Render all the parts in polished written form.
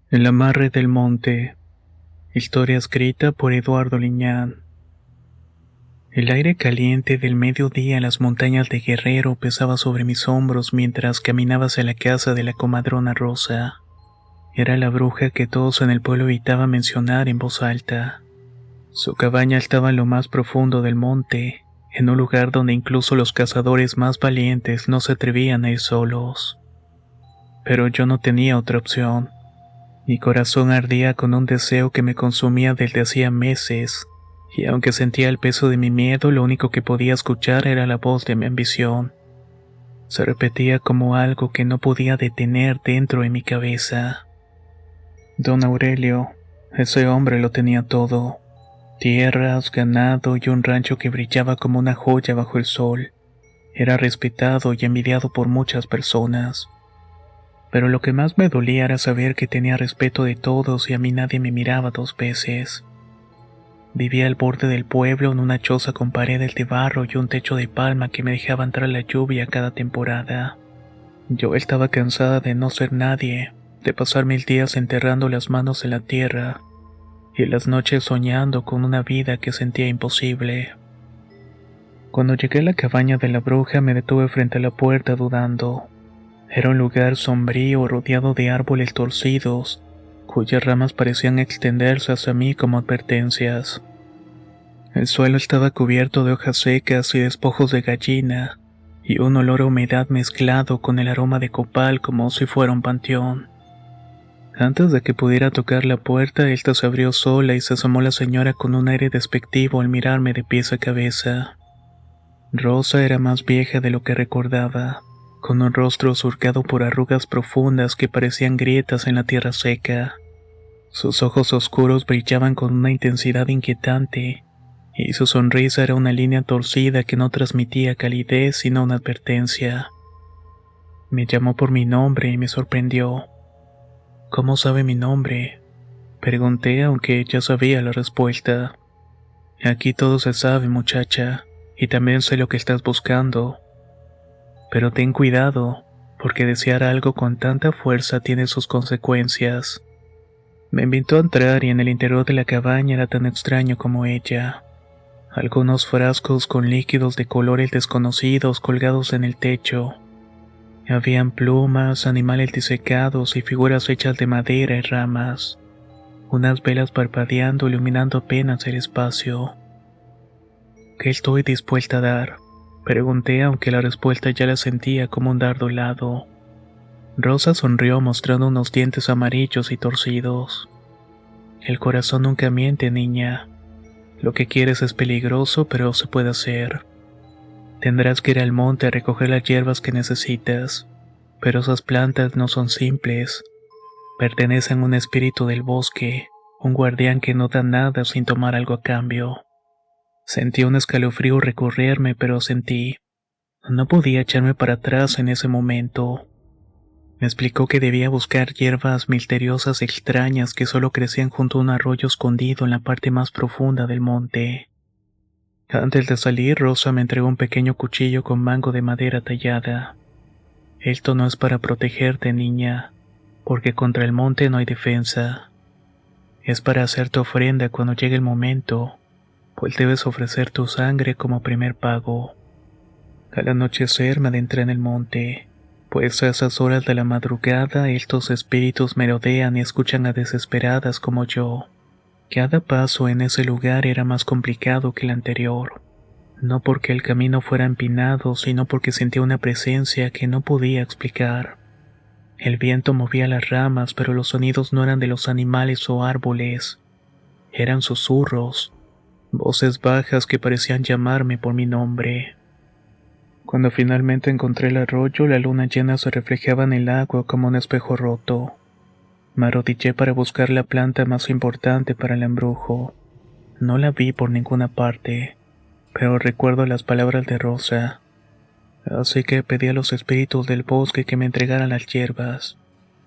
El amarre del monte. Historia escrita por Eduardo Liñán. El aire caliente del mediodía en las montañas de Guerrero pesaba sobre mis hombros mientras caminaba hacia la casa de la comadrona Rosa. Era la bruja que todos en el pueblo evitaban mencionar en voz alta. Su cabaña estaba en lo más profundo del monte, en un lugar donde incluso los cazadores más valientes no se atrevían a ir solos. Pero yo no tenía otra opción. Mi corazón ardía con un deseo que me consumía desde hacía meses, y aunque sentía el peso de mi miedo, lo único que podía escuchar era la voz de mi ambición. Se repetía como algo que no podía detener dentro de mi cabeza. Don Aurelio, ese hombre lo tenía todo. Tierras, ganado y un rancho que brillaba como una joya bajo el sol. Era respetado y envidiado por muchas personas. Pero lo que más me dolía era saber que tenía respeto de todos y a mí nadie me miraba dos veces. Vivía al borde del pueblo en una choza con paredes de barro y un techo de palma que me dejaba entrar la lluvia cada temporada. Yo estaba cansada de no ser nadie, de pasar mis días enterrando las manos en la tierra y las noches soñando con una vida que sentía imposible. Cuando llegué a la cabaña de la bruja me detuve frente a la puerta dudando. Era un lugar sombrío rodeado de árboles torcidos, cuyas ramas parecían extenderse hacia mí como advertencias. El suelo estaba cubierto de hojas secas y despojos de gallina, y un olor a humedad mezclado con el aroma de copal como si fuera un panteón. Antes de que pudiera tocar la puerta, esta se abrió sola y se asomó la señora con un aire despectivo al mirarme de pies a cabeza. Rosa era más vieja de lo que recordaba, con un rostro surcado por arrugas profundas que parecían grietas en la tierra seca. Sus ojos oscuros brillaban con una intensidad inquietante, y su sonrisa era una línea torcida que no transmitía calidez sino una advertencia. Me llamó por mi nombre y me sorprendió. ¿Cómo sabe mi nombre?, pregunté, aunque ya sabía la respuesta. Aquí todo se sabe, muchacha, y también sé lo que estás buscando. Pero ten cuidado, porque desear algo con tanta fuerza tiene sus consecuencias. Me invitó a entrar y en el interior de la cabaña era tan extraño como ella. Algunos frascos con líquidos de colores desconocidos colgados en el techo. Habían plumas, animales disecados y figuras hechas de madera y ramas. Unas velas parpadeando iluminando apenas el espacio. ¿Qué estoy dispuesta a dar?, pregunté, aunque la respuesta ya la sentía como un dardo helado. Rosa sonrió mostrando unos dientes amarillos y torcidos. El corazón nunca miente, niña. Lo que quieres es peligroso, pero se puede hacer. Tendrás que ir al monte a recoger las hierbas que necesitas, pero esas plantas no son simples. Pertenecen a un espíritu del bosque, un guardián que no da nada sin tomar algo a cambio. Sentí un escalofrío recorrerme, pero sentí. No podía echarme para atrás en ese momento. Me explicó que debía buscar hierbas misteriosas y extrañas que solo crecían junto a un arroyo escondido en la parte más profunda del monte. Antes de salir, Rosa me entregó un pequeño cuchillo con mango de madera tallada. Esto no es para protegerte, niña, porque contra el monte no hay defensa. Es para hacer tu ofrenda cuando llegue el momento, pues debes ofrecer tu sangre como primer pago. Al anochecer me adentré en el monte, pues a esas horas de la madrugada estos espíritus merodean y escuchan a desesperadas como yo. Cada paso en ese lugar era más complicado que el anterior, no porque el camino fuera empinado, sino porque sentía una presencia que no podía explicar. El viento movía las ramas, pero los sonidos no eran de los animales o árboles, eran susurros, voces bajas que parecían llamarme por mi nombre. Cuando finalmente encontré el arroyo, la luna llena se reflejaba en el agua como un espejo roto. Me arrodillé para buscar la planta más importante para el embrujo. No la vi por ninguna parte, pero recuerdo las palabras de Rosa. Así que pedí a los espíritus del bosque que me entregaran las hierbas.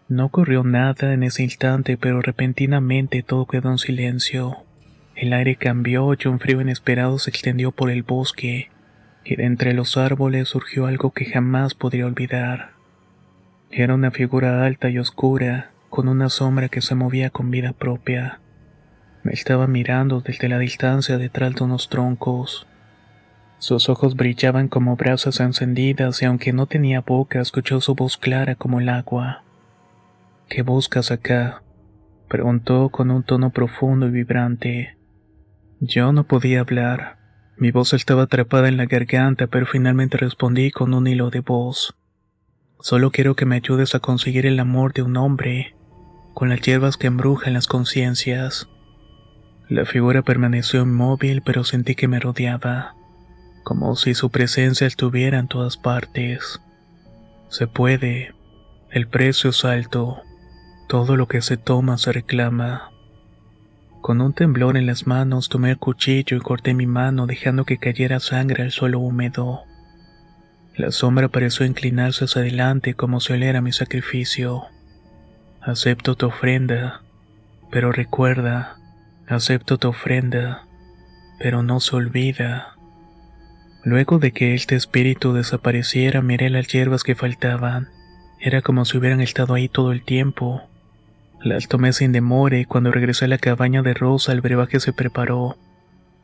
No ocurrió nada en ese instante, pero repentinamente todo quedó en silencio. El aire cambió y un frío inesperado se extendió por el bosque, y de entre los árboles surgió algo que jamás podría olvidar. Era una figura alta y oscura, con una sombra que se movía con vida propia. Me estaba mirando desde la distancia detrás de unos troncos. Sus ojos brillaban como brasas encendidas y aunque no tenía boca, escuchó su voz clara como el agua. ¿Qué buscas acá?, preguntó con un tono profundo y vibrante. Yo no podía hablar. Mi voz estaba atrapada en la garganta, pero finalmente respondí con un hilo de voz. Solo quiero que me ayudes a conseguir el amor de un hombre, con las hierbas que embrujan las conciencias. La figura permaneció inmóvil, pero sentí que me rodeaba, como si su presencia estuviera en todas partes. Se puede. El precio es alto. Todo lo que se toma se reclama. Con un temblor en las manos tomé el cuchillo y corté mi mano dejando que cayera sangre al suelo húmedo. La sombra pareció inclinarse hacia adelante como si oliera mi sacrificio. Acepto tu ofrenda, pero recuerda, acepto tu ofrenda, pero no se olvida. Luego de que este espíritu desapareciera, miré las hierbas que faltaban. Era como si hubieran estado ahí todo el tiempo. Las tomé sin demora y cuando regresé a la cabaña de Rosa el brebaje se preparó.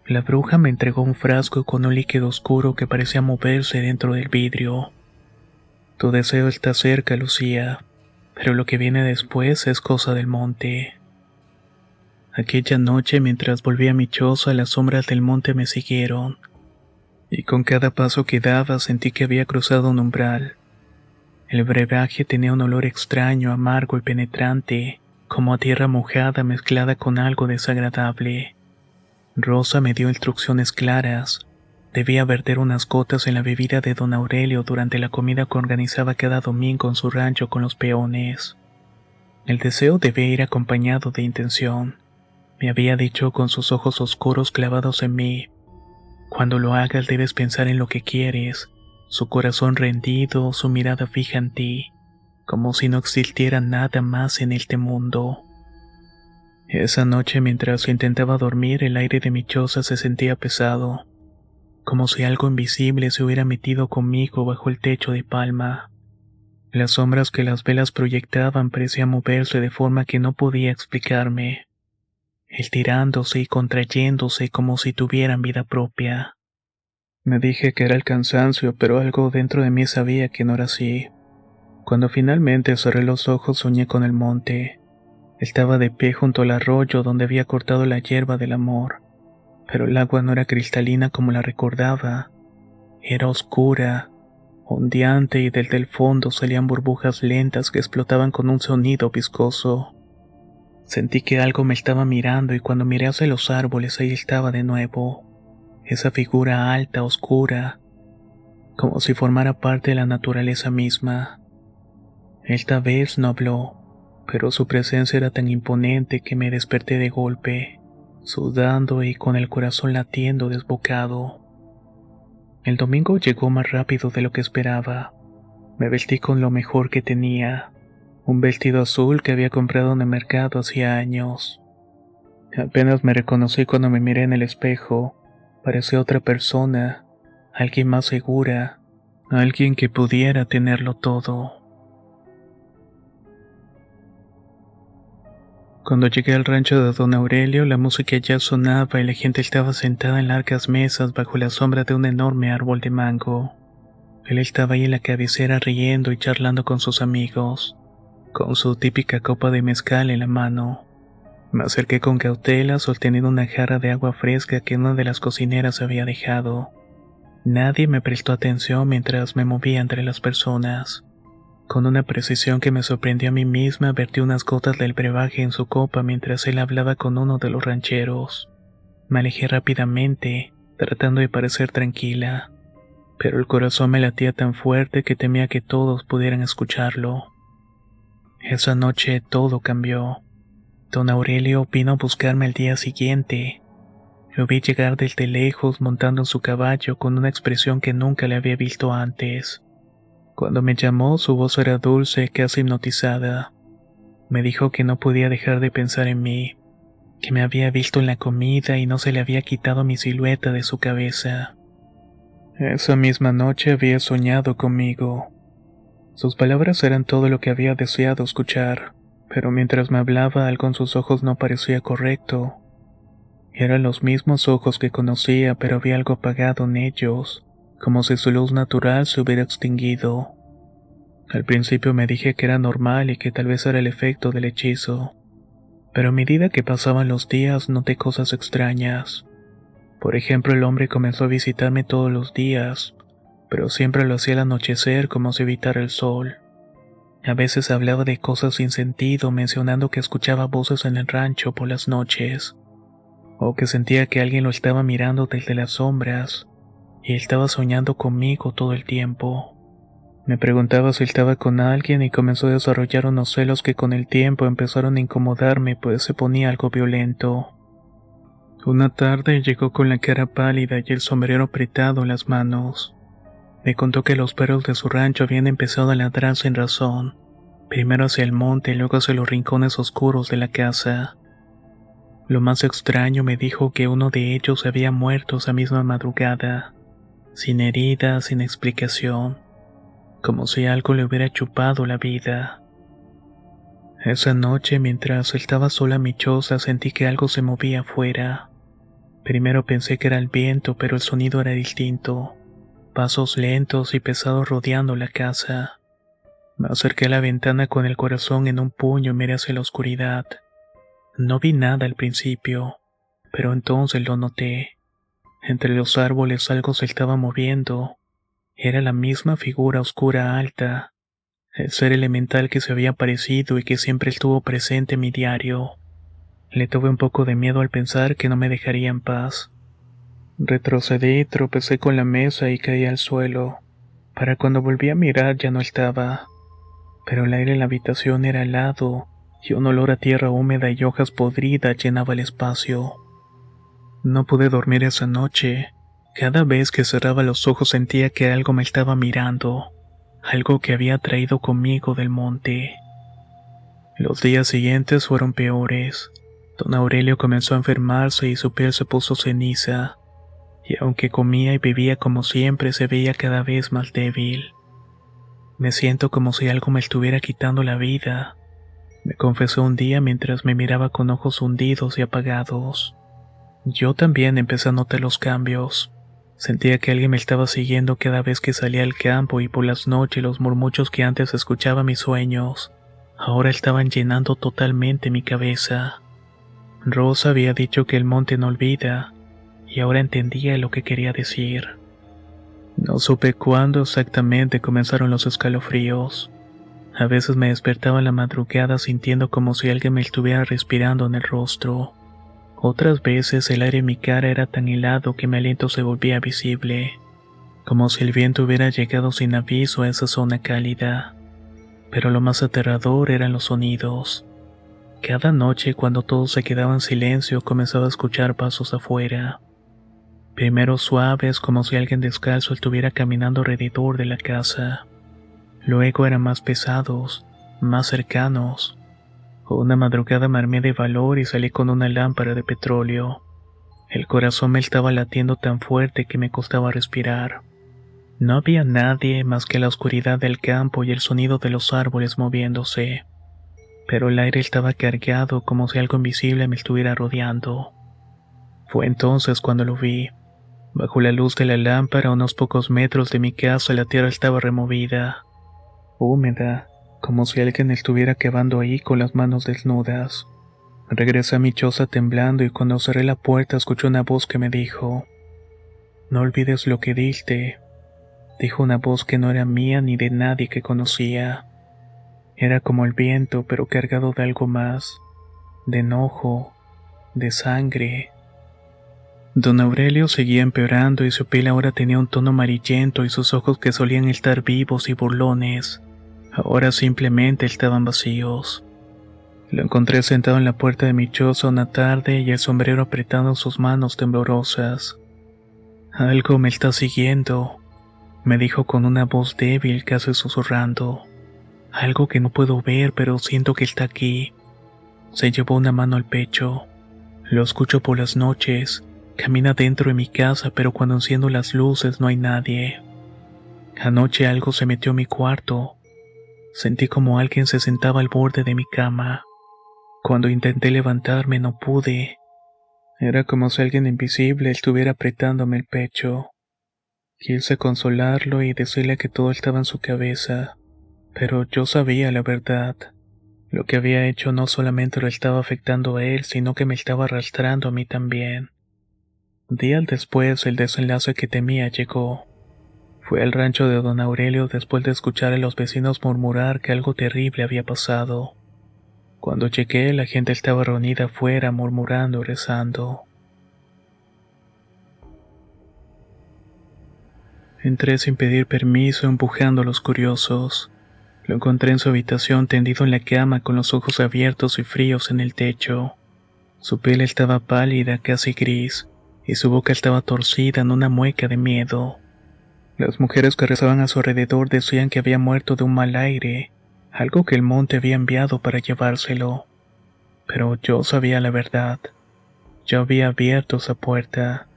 La bruja me entregó un frasco con un líquido oscuro que parecía moverse dentro del vidrio. Tu deseo está cerca, Lucía, pero lo que viene después es cosa del monte. Aquella noche, mientras volví a mi choza, las sombras del monte me siguieron, y con cada paso que daba sentí que había cruzado un umbral. El brebaje tenía un olor extraño, amargo y penetrante, como a tierra mojada mezclada con algo desagradable. Rosa me dio instrucciones claras. Debía verter unas gotas en la bebida de don Aurelio durante la comida que organizaba cada domingo en su rancho con los peones. El deseo debía ir acompañado de intención. Me había dicho con sus ojos oscuros clavados en mí. Cuando lo hagas debes pensar en lo que quieres, su corazón rendido, su mirada fija en ti, como si no existiera nada más en este mundo. Esa noche mientras intentaba dormir el aire de mi choza se sentía pesado, como si algo invisible se hubiera metido conmigo bajo el techo de palma. Las sombras que las velas proyectaban parecían moverse de forma que no podía explicarme, estirándose y contrayéndose como si tuvieran vida propia. Me dije que era el cansancio, pero algo dentro de mí sabía que no era así. Cuando finalmente cerré los ojos soñé con el monte. Estaba de pie junto al arroyo donde había cortado la hierba del amor, pero el agua no era cristalina como la recordaba. Era oscura, ondeante y desde el fondo salían burbujas lentas que explotaban con un sonido viscoso. Sentí que algo me estaba mirando y cuando miré hacia los árboles ahí estaba de nuevo. Esa figura alta, oscura, como si formara parte de la naturaleza misma. Esta vez no habló, pero su presencia era tan imponente que me desperté de golpe, sudando y con el corazón latiendo desbocado. El domingo llegó más rápido de lo que esperaba. Me vestí con lo mejor que tenía, un vestido azul que había comprado en el mercado hacía años. Apenas me reconocí cuando me miré en el espejo. Parecía otra persona, alguien más segura, alguien que pudiera tenerlo todo. Cuando llegué al rancho de don Aurelio, la música ya sonaba y la gente estaba sentada en largas mesas bajo la sombra de un enorme árbol de mango. Él estaba ahí en la cabecera riendo y charlando con sus amigos, con su típica copa de mezcal en la mano. Me acerqué con cautela sosteniendo una jarra de agua fresca que una de las cocineras había dejado. Nadie me prestó atención mientras me movía entre las personas. Con una precisión que me sorprendió a mí misma, vertí unas gotas del brebaje en su copa mientras él hablaba con uno de los rancheros. Me alejé rápidamente, tratando de parecer tranquila, pero el corazón me latía tan fuerte que temía que todos pudieran escucharlo. Esa noche todo cambió. Don Aurelio vino a buscarme al día siguiente. Lo vi llegar desde lejos montando en su caballo con una expresión que nunca le había visto antes. Cuando me llamó, su voz era dulce, casi hipnotizada. Me dijo que no podía dejar de pensar en mí, que me había visto en la comida y no se le había quitado mi silueta de su cabeza. Esa misma noche había soñado conmigo. Sus palabras eran todo lo que había deseado escuchar, pero mientras me hablaba algo en sus ojos no parecía correcto. Eran los mismos ojos que conocía, pero había algo apagado en ellos, como si su luz natural se hubiera extinguido. Al principio me dije que era normal y que tal vez era el efecto del hechizo, pero a medida que pasaban los días noté cosas extrañas. Por ejemplo, el hombre comenzó a visitarme todos los días, pero siempre lo hacía al anochecer como si evitara el sol. A veces hablaba de cosas sin sentido, mencionando que escuchaba voces en el rancho por las noches, o que sentía que alguien lo estaba mirando desde las sombras, y estaba soñando conmigo todo el tiempo. Me preguntaba si estaba con alguien y comenzó a desarrollar unos celos que con el tiempo empezaron a incomodarme, pues se ponía algo violento. Una tarde llegó con la cara pálida y el sombrero apretado en las manos. Me contó que los perros de su rancho habían empezado a ladrar sin razón, primero hacia el monte y luego hacia los rincones oscuros de la casa. Lo más extraño, me dijo que uno de ellos había muerto esa misma madrugada, sin herida, sin explicación, como si algo le hubiera chupado la vida. Esa noche, mientras estaba sola en mi choza, sentí que algo se movía afuera. Primero pensé que era el viento, pero el sonido era distinto. Pasos lentos y pesados rodeando la casa. Me acerqué a la ventana con el corazón en un puño y miré hacia la oscuridad. No vi nada al principio, pero entonces lo noté. Entre los árboles algo se estaba moviendo. Era la misma figura oscura alta, el ser elemental que se había aparecido y que siempre estuvo presente en mi diario. Le tuve un poco de miedo al pensar que no me dejaría en paz. Retrocedí, tropecé con la mesa y caí al suelo. Para cuando volví a mirar ya no estaba, pero el aire en la habitación era helado y un olor a tierra húmeda y hojas podridas llenaba el espacio. No pude dormir esa noche. Cada vez que cerraba los ojos sentía que algo me estaba mirando, algo que había traído conmigo del monte. Los días siguientes fueron peores. Don Aurelio comenzó a enfermarse y su piel se puso ceniza, y aunque comía y vivía como siempre, se veía cada vez más débil. Me siento como si algo me estuviera quitando la vida, me confesó un día mientras me miraba con ojos hundidos y apagados. Yo también empecé a notar los cambios. Sentía que alguien me estaba siguiendo cada vez que salía al campo y por las noches los murmullos que antes escuchaba en mis sueños, ahora estaban llenando totalmente mi cabeza. Rosa había dicho que el monte no olvida, y ahora entendía lo que quería decir. No supe cuándo exactamente comenzaron los escalofríos. A veces me despertaba en la madrugada sintiendo como si alguien me estuviera respirando en el rostro. Otras veces el aire en mi cara era tan helado que mi aliento se volvía visible, como si el viento hubiera llegado sin aviso a esa zona cálida. Pero lo más aterrador eran los sonidos. Cada noche, cuando todo se quedaba en silencio, comenzaba a escuchar pasos afuera. Primero suaves, como si alguien descalzo estuviera caminando alrededor de la casa. Luego eran más pesados, más cercanos. Una madrugada me armé de valor y salí con una lámpara de petróleo. El corazón me estaba latiendo tan fuerte que me costaba respirar. No había nadie más que la oscuridad del campo y el sonido de los árboles moviéndose. Pero el aire estaba cargado como si algo invisible me estuviera rodeando. Fue entonces cuando lo vi. Bajo la luz de la lámpara, a unos pocos metros de mi casa, la tierra estaba removida, húmeda, como si alguien estuviera cavando ahí con las manos desnudas. Regresé a mi choza temblando y cuando cerré la puerta escuché una voz que me dijo: «No olvides lo que diste», dijo una voz que no era mía ni de nadie que conocía. Era como el viento, pero cargado de algo más, de enojo, de sangre. Don Aurelio seguía empeorando y su piel ahora tenía un tono amarillento y sus ojos que solían estar vivos y burlones, ahora simplemente estaban vacíos. Lo encontré sentado en la puerta de mi choza una tarde y el sombrero apretado en sus manos temblorosas. «Algo me está siguiendo», me dijo con una voz débil, casi susurrando. «Algo que no puedo ver, pero siento que está aquí». Se llevó una mano al pecho. «Lo escucho por las noches. Camina dentro de mi casa, pero cuando enciendo las luces no hay nadie. Anoche algo se metió en mi cuarto. Sentí como alguien se sentaba al borde de mi cama. Cuando intenté levantarme no pude. Era como si alguien invisible estuviera apretándome el pecho. Quise consolarlo y decirle que todo estaba en su cabeza, pero yo sabía la verdad. Lo que había hecho no solamente lo estaba afectando a él, sino que me estaba arrastrando a mí también. Días después, el desenlace que temía llegó. Fui al rancho de don Aurelio después de escuchar a los vecinos murmurar que algo terrible había pasado. Cuando llegué, la gente estaba reunida afuera murmurando y rezando. Entré sin pedir permiso, empujando a los curiosos. Lo encontré en su habitación tendido en la cama con los ojos abiertos y fríos en el techo. Su piel estaba pálida, casi gris, y su boca estaba torcida en una mueca de miedo. Las mujeres que rezaban a su alrededor decían que había muerto de un mal aire, algo que el monte había enviado para llevárselo. Pero yo sabía la verdad. Yo había abierto esa puerta.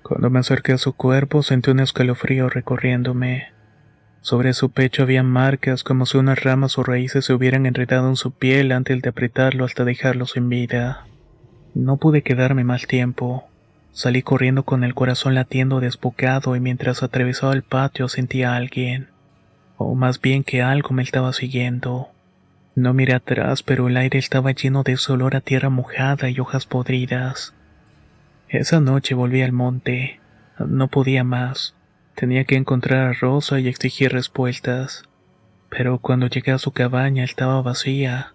Cuando me acerqué a su cuerpo sentí un escalofrío recorriéndome. Sobre su pecho había marcas como si unas ramas o raíces se hubieran enredado en su piel antes de apretarlo hasta dejarlo sin vida. No pude quedarme más tiempo. Salí corriendo con el corazón latiendo desbocado y mientras atravesaba el patio sentí a alguien, o más bien que algo me estaba siguiendo. No miré atrás, pero el aire estaba lleno de ese olor a tierra mojada y hojas podridas. Esa noche volví al monte. No podía más. Tenía que encontrar a Rosa y exigir respuestas. Pero cuando llegué a su cabaña estaba vacía.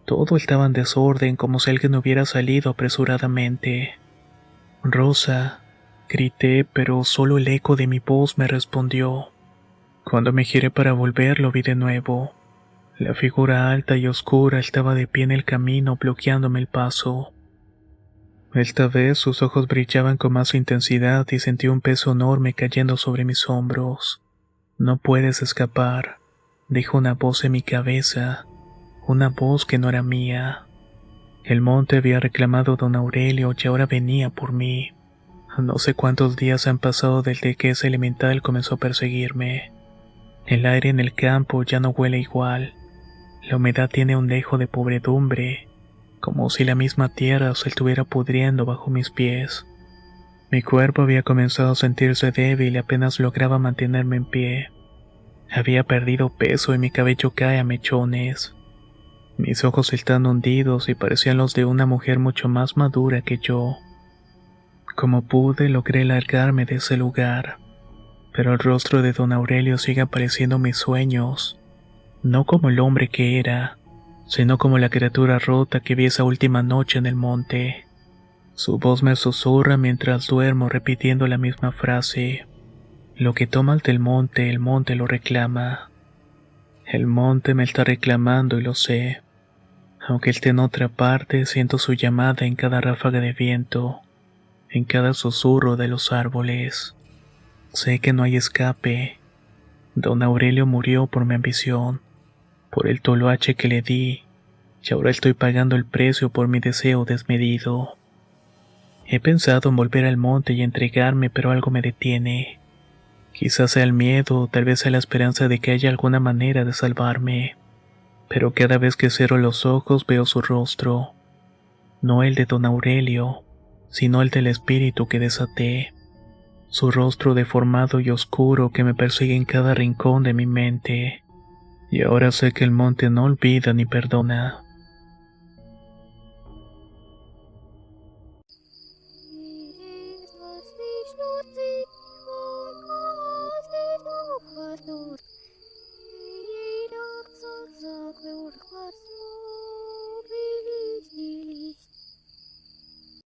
Todo estaba en desorden como si alguien hubiera salido apresuradamente. Rosa, grité, pero solo el eco de mi voz me respondió. Cuando me giré para volver lo vi de nuevo. La figura alta y oscura estaba de pie en el camino bloqueándome el paso. Esta vez sus ojos brillaban con más intensidad y sentí un peso enorme cayendo sobre mis hombros. No puedes escapar, dijo una voz en mi cabeza, una voz que no era mía. El monte había reclamado a don Aurelio y ahora venía por mí. No sé cuántos días han pasado desde que ese elemental comenzó a perseguirme. El aire en el campo ya no huele igual. La humedad tiene un dejo de pobredumbre, como si la misma tierra se estuviera pudriendo bajo mis pies. Mi cuerpo había comenzado a sentirse débil y apenas lograba mantenerme en pie. Había perdido peso y mi cabello cae a mechones. Mis ojos están hundidos y parecían los de una mujer mucho más madura que yo. Como pude, logré largarme de ese lugar, pero el rostro de don Aurelio sigue apareciendo en mis sueños, no como el hombre que era, sino como la criatura rota que vi esa última noche en el monte. Su voz me susurra mientras duermo repitiendo la misma frase: lo que tomas del monte, el monte lo reclama. El monte me está reclamando y lo sé. Aunque esté en otra parte, siento su llamada en cada ráfaga de viento, en cada susurro de los árboles. Sé que no hay escape. Don Aurelio murió por mi ambición, por el toloache que le di, y ahora estoy pagando el precio por mi deseo desmedido. He pensado en volver al monte y entregarme, pero algo me detiene. Quizás sea el miedo, o tal vez sea la esperanza de que haya alguna manera de salvarme. Pero cada vez que cierro los ojos veo su rostro, no el de don Aurelio, sino el del espíritu que desaté, su rostro deformado y oscuro que me persigue en cada rincón de mi mente. Y ahora sé que el monte no olvida ni perdona.